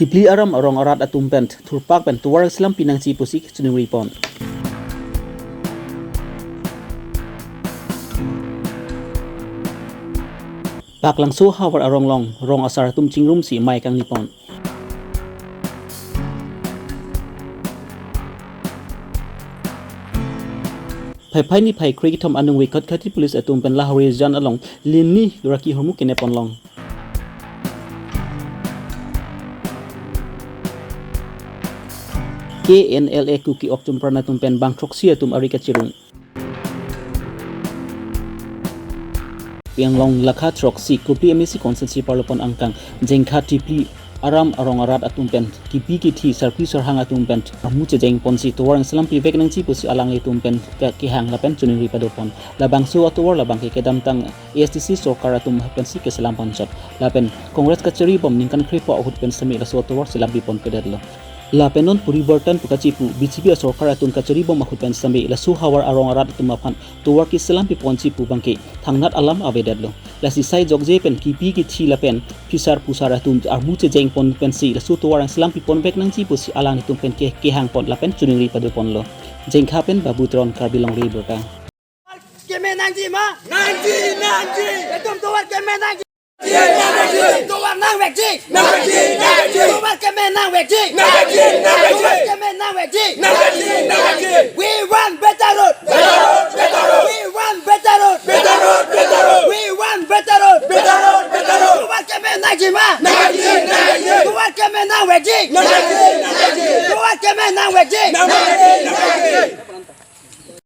Tipli aram arong arat atum pent thurpak pen tuwar Islam pinang si pusik chuning ripon. Pak langso hawar arong long rong asar atum chingrum si mai kang nipon. Pai ni pai krikitom anung wikat kati polis atum pen lahori jan along lini raki hormu kenepon long. KNLA kuki optum pranatum pen bang troksi atum arika cirung. Yang long lakha troksi kupi emisi konsensi parlopon angkang jengkha tipli aram arong arat atum pen kipi kiti sarpi sarhang atum pen amu jeng ponsi tuwarang selam pivek nang ci pusi alang atum pen ki hang lapen chuning ripadopon labang su atuwar labang ke kedam tang ASTC sokar atum pensi ke selam panchat lapen kongres kachari bom ningkan kripo ahut pen semi la su atuwar selam bipon kedadlo lapenon puribortan pukacipu BJP sokar atun kachari bom mahut pen sambe la su hawar arong arat atum mapan tuwar ki selam pipon cipu bangke thangnat alam avedadlo la sisai jogje pen kipi ki thi lapen pisar pusara tum armu jeng pon pen si la su tuwar selam pipon bek nang cipu si alang itum pen ke hang pon lapen chuning ri padopon lo jengkha pen babutron Karbi Longri Abirta keme nangji ma nangji etum tuwar keme nangji tuwar nang wekji tuwar keme nang wekji tuwar keme nang wekji we want better road we want better road we want better road tuwar keme nangji ma tuwar keme nang wekji tuwar keme nang wekji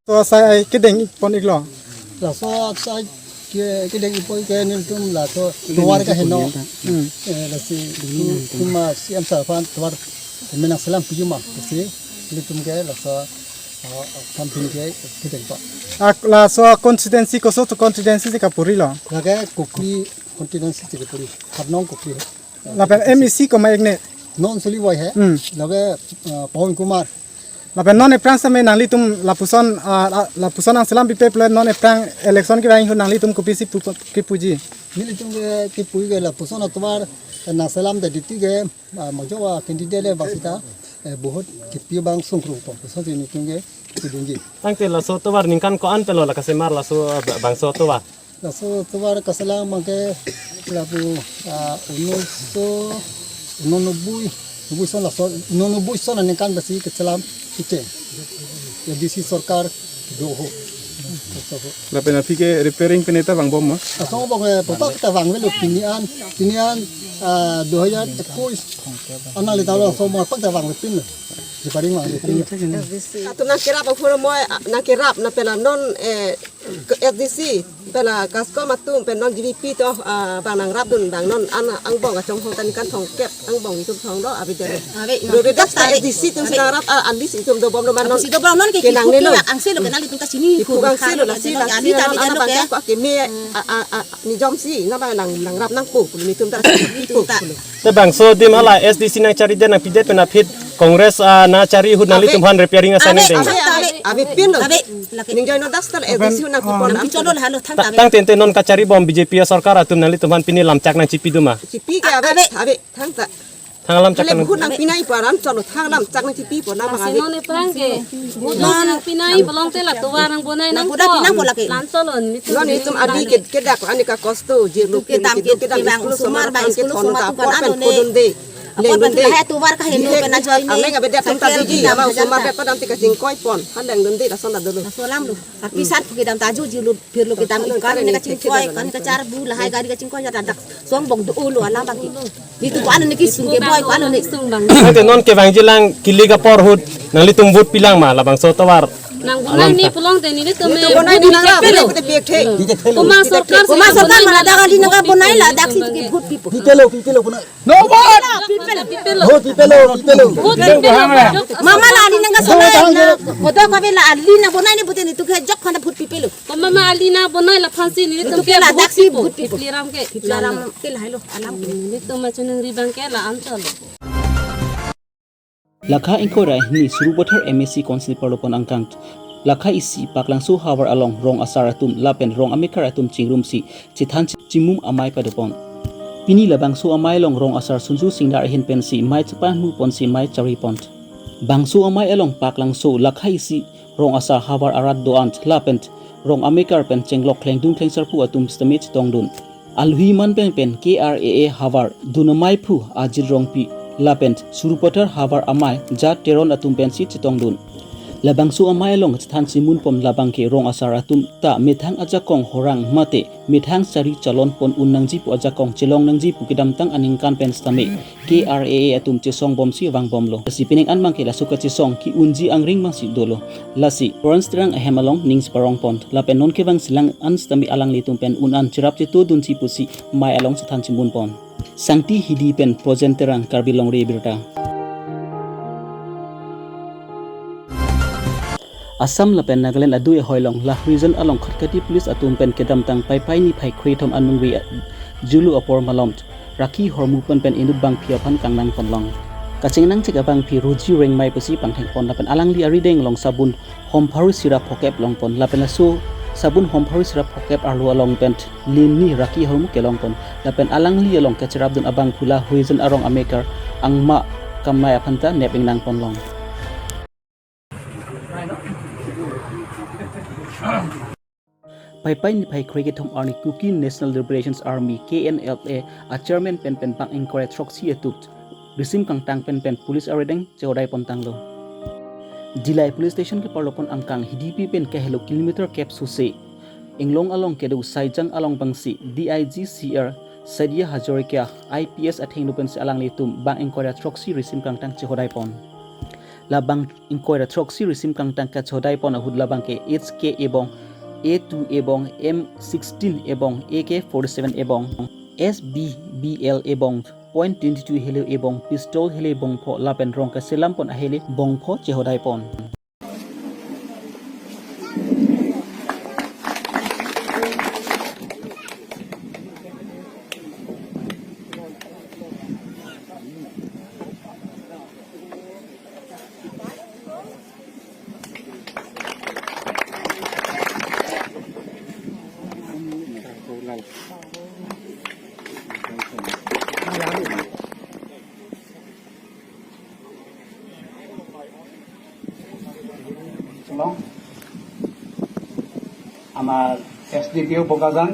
तो साय किदेंग पन इगलो là so cái đấy bôi cái nên cũng là to tuar cái hình nó là gì nhưng mà xem sao phan tuar mình đang xem phim mà cái gì tum cái là so tham phim cái đấy to là so constituency ko so to constituency ka puri lo là cái cookie constituency cái puri hạt non cookie là pen MEC ko mai ne non soli boy है là cái Pawan Kumar là pen non eprang same nangli tum la puson ang selam pipe plan non eprang election ki bain nangli tum kopisi ki puji मिले तुम के पुई के ला पुसों ना तुम्हार ना सलाम दे दीती के मजो वा कैंडिडेट ले बासिता बहुत किपियो बांग सुंकरू पो पुसों से नहीं तुमके किदुंगी Tang te la so to war ningkan ko an pelo la kasi mar la so bang so to wa la so तुम्हार कसला मंगे la pu nubui son la so nubui son ningkan basi ke salam kite ya disi सरकार जो हो la pen api ke repairing peneta bang bom ma asal bang papa kita bang velu pinian 2021 anali tahu so mau apa kita bang pin di paling mah tu nak kirap aku mau nak kirap nak pela non SDC pela kasko matum pen non GDP tu bang nang rap dun bang non ang bong acong hong tan kan thong kep ang bong itu thong do abi dere do dak SDC tu sedang rap andis itu do bom do man non itu bom non ke nang ni lo ang selo kenal itu ka sini ku bang selo la si ana bang ko ke me ni jom si na bang nang rap nang pu ni tum ta itu ta te bang so dim ala SDC na cari den na pidet na pit kongres na cari hud nali tumhan repairing asane deng abi pin lo ning join no dastar SDC na kupon Colol halo thang tang ten non ka cari bom BJP sarkar atum nali tumhan pini lamcak na cipi duma cipi ke abi thang ta thang lamcak kan hud nang pinai paran cholo thang lam chak na cipi po na bang abi Sino ni prangge, budon nang pinay balong tela tuwa nang bonay nang budak pinang bola ke lansolon lo ni tum abi ke dak ani ka kosto jirlu ke bang sumar bang ke thono ta por pen kodun de Korban lahir tuwar ka henu kena jual ni. Ameng abe dak tum ta biji ama sumar pe padam ti ka singkoi pon handang dun de la sonda dulu Solam lu. Tapi saat kita dam taju jilu pirlu kita ikan ni ka cingkoi kan ka car bu lahai gari ka cingkoi ya dak song bong du ulu alam bagi. Itu ko anu ni kisung ke boy ko anu ni sung bang. tang te non ke bang jilang kili ka por hud nali tum vote pilang ma la bang so to war Nang bonay ni pulong te ni to me. bonai ni nang pelo te bek the Kuma sorkar mana dak ali na bonai la dak si ke phut pipo. pipelo puna no bot pipelo. pipelo Mama la ali na sonai na. Bodo ka bela ali na bonai ni buten itu ke jok khana phut pipelo. Kuma ma alina bonay la phansi ni to ke la dak si phut pipliram ke Laram ke lahilo alam ke. ni to ma chunang ribang ke la ansalo. Lakha ingkorai ni surubathar MSC Council parlopon angkang lakha isi paklang su hawar along rong asaratum lapen rong amikaratum chingrum si chithan chimum amai padopon Pini la bangsu amai long rong asar sunju singdar hin pensi mai chapan mu ponsi mai chari pont. Bangsu amai elong pak lang so lakhai si rong asar habar arat doant lapent rong amekar pen chenglok kleng dung kleng sarpu atum stamich tongdun. Alhui man pen KRAA havar dunamai phu ajir rong pi lapent surupotar havar amai ja teron atum pensi chitongdun. Labang su amai long chan simun pom labang ke rong asar atum ta mithang ajakong horang mate mithang sari calon pon unang ji pu ajakong chilong nang ji pu kidam tang aning kan pen stame KRAA atum chisong bom si wang bom lo si pining an mang ke la suka chisong ki unji ang ring mang si dolo lasi orange terang ahemalong nings parong pont lapen non ke bang silang an stame alang litum pen unan chirap che to dun si pu si mai along chan simun pon sangti hidi pen project terang Karbi Longri Abirta. Assam lapen Nagaland adu e hoilong la region along khatkati police atum pen kedam tang pai ni phai khreithom anungwi julu apor malomt raki hormu pen indut bang phia phan kangnang ponlong kaching nang chika bang phi ruji reng mai pasi pantheng pon lapen alangli arideng long sabun hompharu sirap phokep long pon lapen aso sabun hompharu sirap phokep arlu along pen lin ni raki hormu kelong pon lapen alangli along kacharap dun abang phula region arong amekar angma kamai aphanta neping nang ponlong. Pai ni pai Krigetom Army Kuki National Liberations Army KNLA a chairman pen bang inquiry troxy atut risim kang tang pen police aredeng chaudai pontang lo Dilai police station ke parlopon angkang hidipi pen ke hello kilometer cap suse inglong along kedu saijang along bangsi DIGCR Sadia Hazorika IPS atheng lupen se alang litum bang inquiry troxy risim kang tang chaudai pon labang inquiry troxy risim kang tang ka chaudai pon ahud labang ke HK ebong A2 ebong M16 ebong AK47 ebong SBBL ebong .22 hele ebong pistol hele bongpho lapen rong ka selam pon ahele bongpho chehodai pon আমার SDPO Bokajan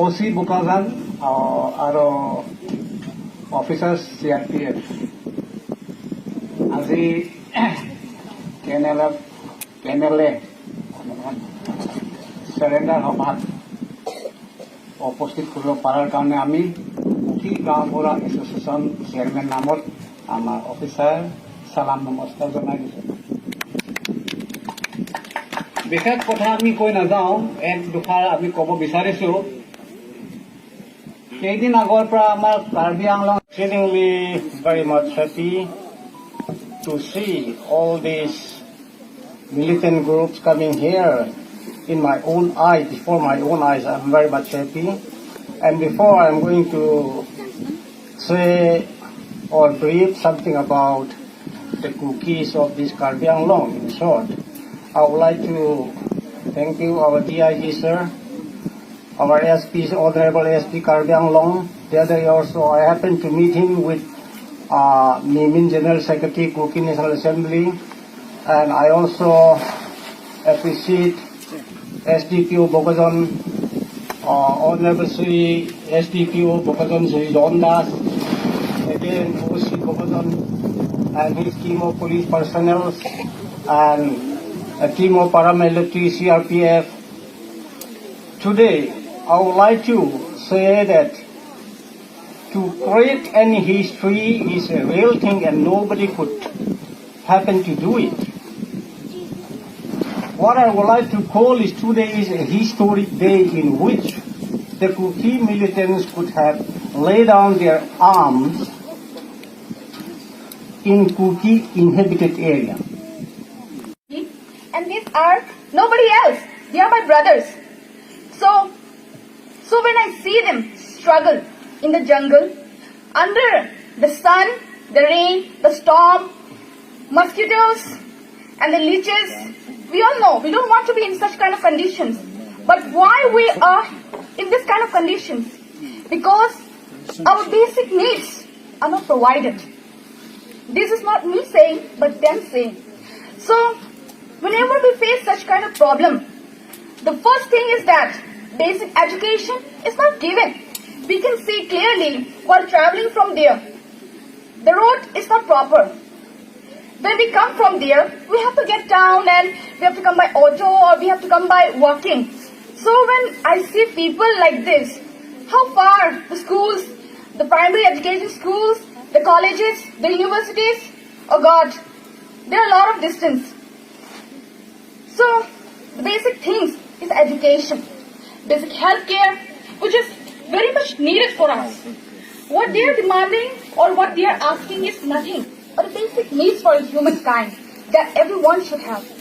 OC Bokajan আৰু officers CRPF আজি কেনেলে সাৰেণ্ডাৰ সভাত উপস্থিত কৰিব পৰাৰ কাৰণে আমি উঠি গাঁওবুঢ়া এছ'চিয়েশ্যন চেয়াৰমেন নামত আমাৰ অফিচাৰ সালাম নমস্কাৰ জনাই দিছোঁ বিশেষ কথা আমি কৈ নাযাওঁ এক দুখাৰ আমি ক'ব বিচাৰিছোঁ কেইদিন আগৰ পৰা আমাৰ Karbi Anglong exceedingly very much happy to see all these militant groups coming here in my own eyes, before my own eyes. I'm very much happy. And before I'm going to say or brief something about the cookies of this Karbi Anglong in short, I would like to thank you, our DIG sir, our SP, Honorable SP Karbi Anglong. The other day also I happened to meet him with Mimin General Secretary Kuki National Assembly, and I also appreciate SDPO Bokajan, Honorable Sri SDPO Bokajan Sri John Das, again OC Bokajan and his team of police personnel and a team of paramilitary CRPF. Today, I would like to say that to create any history is a real thing and nobody could happen to do it. What I would like to call is today is a historic day in which the Kuki militants could have laid down their arms in Kuki inhabited area. And these are nobody else. They are my brothers. So when I see them struggle in the jungle, under the sun, the rain, the storm, mosquitoes, and the leeches, we all know we don't want to be in such kind of conditions. But why we are in this kind of conditions? Because our basic needs are not provided. This is not me saying, but them saying. So, whenever we face such kind of problem, the first thing is that basic education is not given. We can see clearly while traveling from there. The road is not proper. When we come from there, we have to get down and we have to come by auto or we have to come by walking. So when I see people like this, how far the schools, the primary education schools, the colleges, the universities, oh God, there are a lot of distance. So the basic things is education, basic healthcare, which is very much needed for us. What they are demanding or what they are asking is nothing but the basic needs for humankind that everyone should have.